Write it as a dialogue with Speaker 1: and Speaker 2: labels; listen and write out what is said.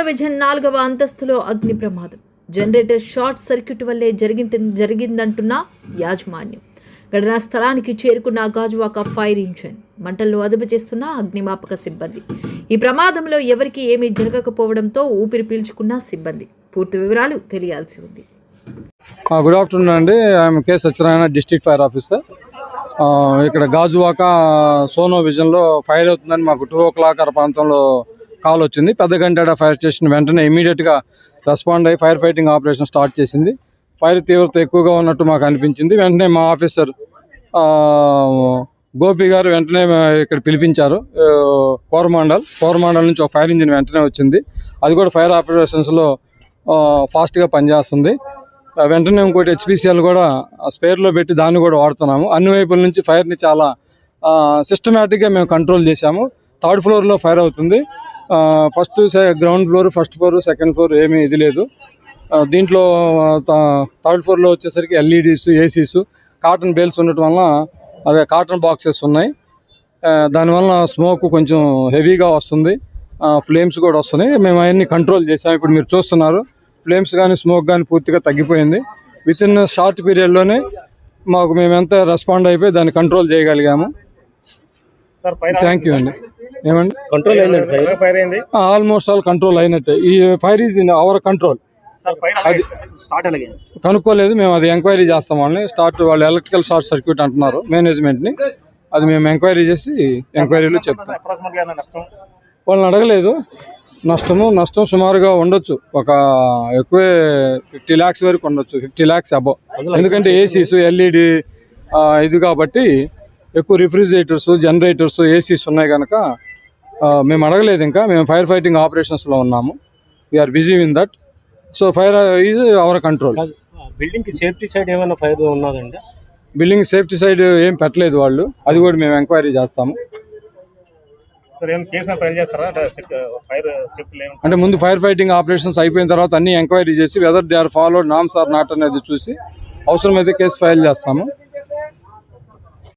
Speaker 1: Sono vision 4వ అంతస్తులో అగ్ని ప్రమాదం. జనరేటర్ షార్ట్ సర్క్యూట్ వల్లే జరిగిందంటున్న యాజమాన్యం. ఘటనా స్థలానికి చేరుకున్న గాజువాక ఫైర్ ఇంజిన్ మంటలను అదుపు చేస్తున్న అగ్నిమాపక సిబ్బంది. ఈ ప్రమాదంలో ఎవరికీ ఏమీ జరగకపోవడంతో ఊపిరి పీల్చుకున్న సిబ్బంది. పూర్తి వివరాలు తెలియాల్సి ఉంది.
Speaker 2: గుడ్ ఆఫ్టర్నూన్ అండి. I'm K Satyanarayana, district fire officer. ఇక్కడ గాజువాక సోనో విజన్లో ఫైర్ అవుతుందని మాకు 2 o'clock ప్రాంతంలో కాల్ వచ్చింది. పెద్ద గంటెడ ఫైర్ స్టేషన్ వెంటనే ఇమీడియట్గా రెస్పాండ్ అయ్యి ఫైర్ ఫైటింగ్ ఆపరేషన్ స్టార్ట్ చేసింది. ఫైర్ తీవ్రత ఎక్కువగా ఉన్నట్టు మాకు అనిపించింది. వెంటనే మా ఆఫీసర్ గోపి గారు వెంటనే ఇక్కడ పిలిపించారు. కోరమాండల్ నుంచి ఒక ఫైర్ ఇంజిన్ వెంటనే వచ్చింది. అది కూడా ఫైర్ ఆపరేషన్స్లో ఫాస్ట్గా పనిచేస్తుంది. వెంటనే ఇంకోటి HPCL కూడా స్పేర్లో పెట్టి దాన్ని కూడా వాడుతున్నాము. అన్ని వైపుల నుంచి ఫైర్ని చాలా సిస్టమేటిక్గా మేము కంట్రోల్ చేశాము. 3rd floorలో ఫైర్ అవుతుంది. Ground floor, 1st floor, 2nd floor ఏమీ ఇది లేదు. దీంట్లో 3rd floorలో వచ్చేసరికి LEDs, ACs, కాటన్ బేల్స్ ఉండటం వల్ల అదే కాటన్ బాక్సెస్ ఉన్నాయి. దానివల్ల స్మోక్ కొంచెం హెవీగా వస్తుంది, ఫ్లేమ్స్ కూడా వస్తున్నాయి. మేము అవన్నీ కంట్రోల్ చేసాము. ఇప్పుడు మీరు చూస్తున్నారు, ఫ్లేమ్స్ కానీ స్మోక్ కానీ పూర్తిగా తగ్గిపోయింది. విత్ ఇన్ షార్ట్ పీరియడ్లోనే మేము ఎంత రెస్పాండ్ అయిపోయి దాన్ని కంట్రోల్ చేయగలిగాము. థ్యాంక్ యూ అండి. ఏమండి,
Speaker 3: కంట్రోల్ అయింది?
Speaker 2: ఆల్మోస్ట్ ఆల్ కంట్రోల్ అయినట్టే. ఈ fire is in our control. అది కనుక్కోలేదు మేము, అది ఎంక్వైరీ చేస్తాం. వాళ్ళు ఎలక్ట్రికల్ షార్ట్ సర్క్యూట్ అంటున్నారు మేనేజ్మెంట్ని. అది మేము ఎంక్వైరీ చేసి ఎంక్వైరీలో చెప్తాం. వాళ్ళని అడగలేదు. నష్టం సుమారుగా ఉండొచ్చు, ఒక ఎక్కువే 50 lakhs వరకు ఉండొచ్చు, 50 lakhs అబౌవ్. ఎందుకంటే ACs, LED ఇది కాబట్టి ఎక్కువ రిఫ్రిజిరేటర్స్, జనరేటర్స్, ACs ఉన్నాయి కనుక మేము అడగలేదు. ఇంకా మేము ఫైర్ ఫైటింగ్ ఆపరేషన్స్లో ఉన్నాము. We're busy in that. So fire is our control.
Speaker 3: Building కి సేఫ్టీ సైడ్ ఏమైనా ఫైర్ ఉన్నదండి?
Speaker 2: బిల్డింగ్ సేఫ్టీ సైడ్ ఏం పెట్టలేదు వాళ్ళు. అది కూడా మేము ఎంక్వైరీ చేస్తాము. అంటే ముందు ఫైర్ ఫైటింగ్ ఆపరేషన్స్ అయిపోయిన తర్వాత అన్ని ఎంక్వైరీ చేసి whether they are followed norms or not అనేది చూసి అవసరమైతే కేసు ఫైల్ చేస్తాము.